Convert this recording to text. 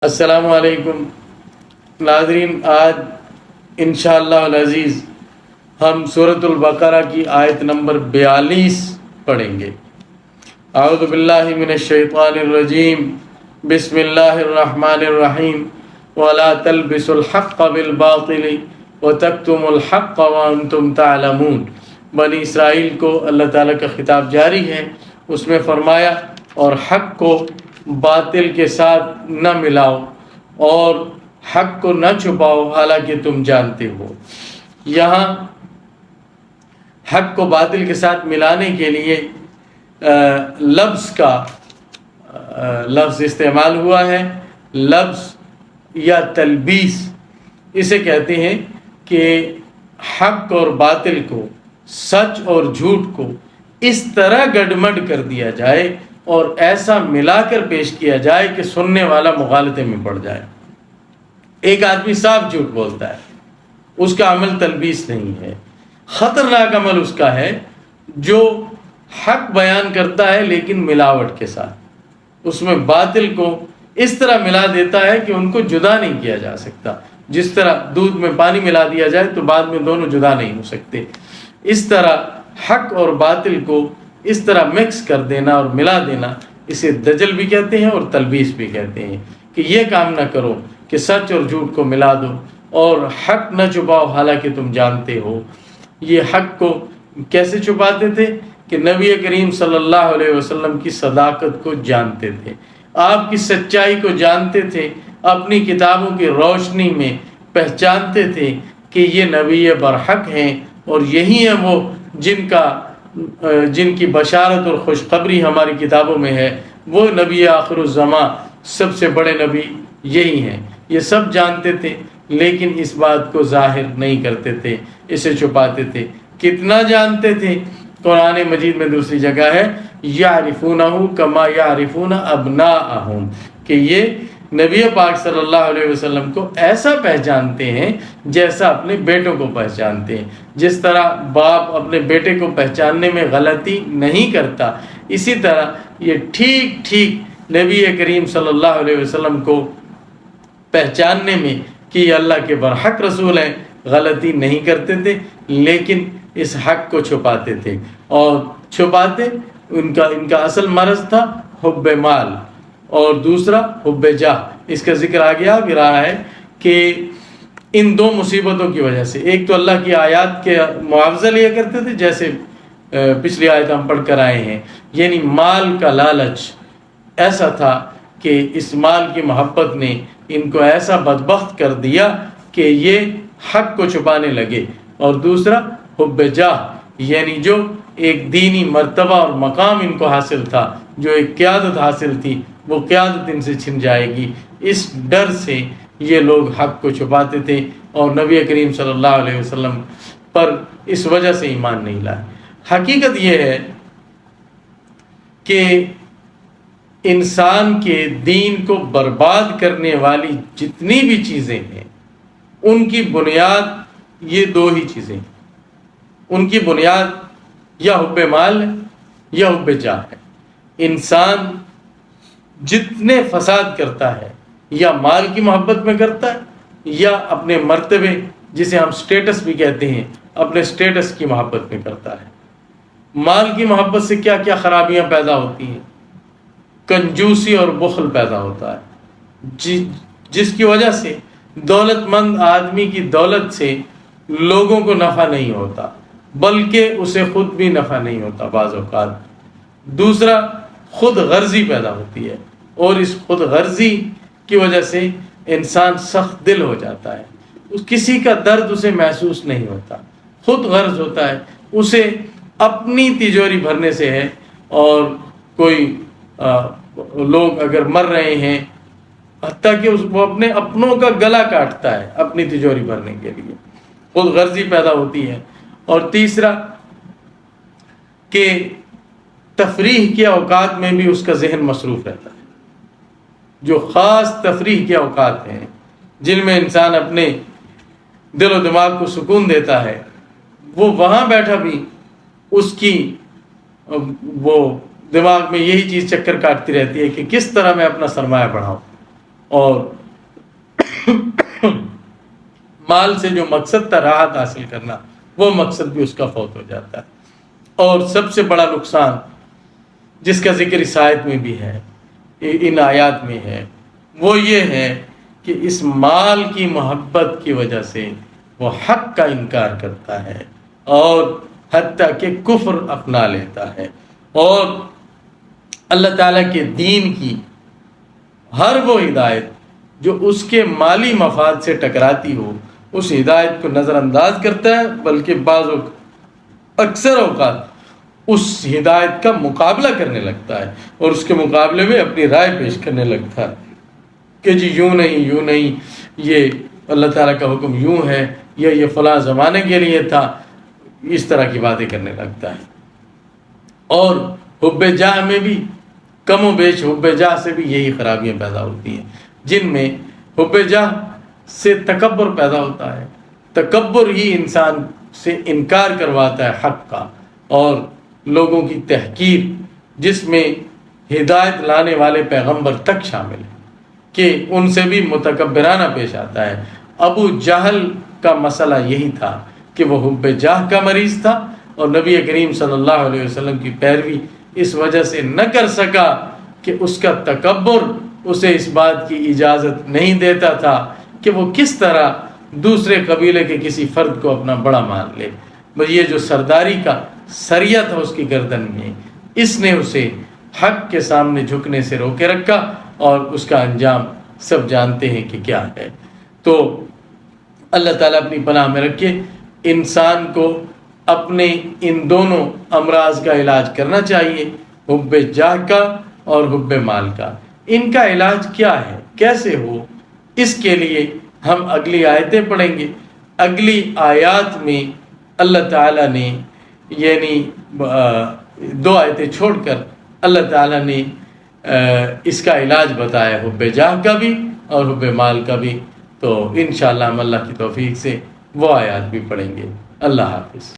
السلام علیکم ناظرین، آج انشاءاللہ العزیز ہم سورۃ البقرہ کی آیت نمبر 42 پڑھیں گے۔ اعوذ باللہ من الشیطان الرجیم، بسم اللہ الرحمن الرحیم۔ وَلَا تَلْبِسُوا الْحَقَّ بِالْبَاطِلِ وَتَكْتُمُوا الْحَقَّ وَأَنْتُمْ تَعْلَمُونَ۔ بنی اسرائیل کو اللہ تعالیٰ کا خطاب جاری ہے، اس میں فرمایا اور حق کو باطل کے ساتھ نہ ملاؤ اور حق کو نہ چھپاؤ حالانکہ تم جانتے ہو۔ یہاں حق کو باطل کے ساتھ ملانے کے لیے لفظ استعمال ہوا ہے، لفظ یا تلبیس اسے کہتے ہیں کہ حق اور باطل کو، سچ اور جھوٹ کو اس طرح گڈمڈ کر دیا جائے اور ایسا ملا کر پیش کیا جائے کہ سننے والا مغالطے میں پڑ جائے۔ ایک آدمی صاف جھوٹ بولتا ہے، اس کا عمل تلبیس نہیں ہے، خطرناک عمل اس کا ہے جو حق بیان کرتا ہے لیکن ملاوٹ کے ساتھ، اس میں باطل کو اس طرح ملا دیتا ہے کہ ان کو جدا نہیں کیا جا سکتا۔ جس طرح دودھ میں پانی ملا دیا جائے تو بعد میں دونوں جدا نہیں ہو سکتے، اس طرح حق اور باطل کو اس طرح مکس کر دینا اور ملا دینا، اسے دجل بھی کہتے ہیں اور تلبیس بھی کہتے ہیں کہ یہ کام نہ کرو کہ سچ اور جھوٹ کو ملا دو اور حق نہ چھپاؤ حالانکہ تم جانتے ہو۔ یہ حق کو کیسے چھپاتے تھے کہ نبی کریم صلی اللہ علیہ وسلم کی صداقت کو جانتے تھے، آپ کی سچائی کو جانتے تھے، اپنی کتابوں کی روشنی میں پہچانتے تھے کہ یہ نبی برحق ہیں اور یہی ہیں وہ جن کی بشارت اور خوشخبری ہماری کتابوں میں ہے، وہ نبی آخر الزماں، سب سے بڑے نبی یہی ہیں۔ یہ سب جانتے تھے لیکن اس بات کو ظاہر نہیں کرتے تھے، اسے چھپاتے تھے۔ کتنا جانتے تھے؟ قرآن مجید میں دوسری جگہ ہے یعرفونہ کما یعرفون ابناءہم، کہ یہ نبی پاک صلی اللہ علیہ وسلم کو ایسا پہچانتے ہیں جیسا اپنے بیٹوں کو پہچانتے ہیں۔ جس طرح باپ اپنے بیٹے کو پہچاننے میں غلطی نہیں کرتا، اسی طرح یہ ٹھیک نبی کریم صلی اللہ علیہ وسلم کو پہچاننے میں کہ یہ اللہ کے برحق رسول ہیں غلطی نہیں کرتے تھے، لیکن اس حق کو چھپاتے تھے۔ اور چھپاتے ان کا اصل مرض تھا حب مال اور دوسرا حب جاہ۔ اس کا ذکر آگے آ بھی رہا ہے کہ ان دو مصیبتوں کی وجہ سے، ایک تو اللہ کی آیات کے معاوضہ لیا کرتے تھے جیسے پچھلی آیت ہم پڑھ کر آئے ہیں، یعنی مال کا لالچ ایسا تھا کہ اس مال کی محبت نے ان کو ایسا بدبخت کر دیا کہ یہ حق کو چھپانے لگے، اور دوسرا حب جاہ، یعنی جو ایک دینی مرتبہ اور مقام ان کو حاصل تھا، جو ایک قیادت حاصل تھی، وہ قیادت ان سے چھن جائے گی، اس ڈر سے یہ لوگ حق کو چھپاتے تھے اور نبی کریم صلی اللہ علیہ وسلم پر اس وجہ سے ایمان نہیں لائے۔ حقیقت یہ ہے کہ انسان کے دین کو برباد کرنے والی جتنی بھی چیزیں ہیں ان کی بنیاد یہ دو ہی چیزیں ہیں، ان کی بنیاد یا حب مال ہے یا حب جاہ ہے۔ انسان جتنے فساد کرتا ہے یا مال کی محبت میں کرتا ہے یا اپنے مرتبے، جسے ہم سٹیٹس بھی کہتے ہیں، اپنے سٹیٹس کی محبت میں کرتا ہے۔ مال کی محبت سے کیا کیا خرابیاں پیدا ہوتی ہیں؟ کنجوسی اور بخل پیدا ہوتا ہے، جس کی وجہ سے دولت مند آدمی کی دولت سے لوگوں کو نفع نہیں ہوتا بلکہ اسے خود بھی نفع نہیں ہوتا بعض اوقات۔ دوسرا خود غرضی پیدا ہوتی ہے، اور اس خود غرضی کی وجہ سے انسان سخت دل ہو جاتا ہے، کسی کا درد اسے محسوس نہیں ہوتا، خود غرض ہوتا ہے، اسے اپنی تجوری بھرنے سے ہے۔ اور کوئی لوگ اگر مر رہے ہیں، حتیٰ کہ وہ اپنے اپنوں کا گلا کاٹتا ہے اپنی تجوری بھرنے کے لیے، خود غرضی پیدا ہوتی ہے۔ اور تیسرا کہ تفریح کے اوقات میں بھی اس کا ذہن مصروف رہتا ہے، جو خاص تفریح کے اوقات ہیں جن میں انسان اپنے دل و دماغ کو سکون دیتا ہے، وہ وہاں بیٹھا بھی اس کی وہ دماغ میں یہی چیز چکر کاٹتی رہتی ہے کہ کس طرح میں اپنا سرمایہ بڑھاؤں، اور مال سے جو مقصد تھا راحت حاصل کرنا، وہ مقصد بھی اس کا فوت ہو جاتا ہے۔ اور سب سے بڑا نقصان جس کا ذکر اس آیت میں بھی ہے، ان آیات میں ہے، وہ یہ ہے کہ اس مال کی محبت کی وجہ سے وہ حق کا انکار کرتا ہے اور حتیٰ کہ کفر اپنا لیتا ہے، اور اللہ تعالیٰ کے دین کی ہر وہ ہدایت جو اس کے مالی مفاد سے ٹکراتی ہو، اس ہدایت کو نظر انداز کرتا ہے، بلکہ اکثر اوقات اس ہدایت کا مقابلہ کرنے لگتا ہے اور اس کے مقابلے میں اپنی رائے پیش کرنے لگتا ہے کہ جی یوں نہیں، یہ اللہ تعالیٰ کا حکم یوں ہے، یا یہ فلاں زمانے کے لیے تھا، اس طرح کی باتیں کرنے لگتا ہے۔ اور حب جاہ میں بھی کم و بیش حب جاہ سے بھی یہی خرابیاں پیدا ہوتی ہیں، جن میں حب جاہ سے تکبر پیدا ہوتا ہے، تکبر ہی انسان سے انکار کرواتا ہے حق کا، اور لوگوں کی تحقیر، جس میں ہدایت لانے والے پیغمبر تک شامل ہیں، کہ ان سے بھی متکبرانہ پیش آتا ہے۔ ابو جہل کا مسئلہ یہی تھا کہ وہ حب جاہ کا مریض تھا، اور نبی کریم صلی اللہ علیہ وسلم کی پیروی اس وجہ سے نہ کر سکا کہ اس کا تکبر اسے اس بات کی اجازت نہیں دیتا تھا کہ وہ کس طرح دوسرے قبیلے کے کسی فرد کو اپنا بڑا مان لے۔ بس یہ جو سرداری کا سریہ تھا اس کی گردن میں، اس نے اسے حق کے سامنے جھکنے سے روکے رکھا، اور اس کا انجام سب جانتے ہیں کہ کیا ہے۔ تو اللہ تعالیٰ اپنی پناہ میں رکھے، انسان کو اپنے ان دونوں امراض کا علاج کرنا چاہیے، حب جاہ کا اور حب مال کا۔ ان کا علاج کیا ہے، کیسے ہو، اس کے لیے ہم اگلی آیتیں پڑھیں گے۔ اگلی آیات میں اللہ تعالیٰ نے، یعنی 2 آیتیں چھوڑ کر اللہ تعالیٰ نے اس کا علاج بتایا، حب جاہ کا بھی اور حب مال کا بھی۔ تو انشاءاللہ ہم اللہ کی توفیق سے وہ آیات بھی پڑھیں گے۔ اللہ حافظ۔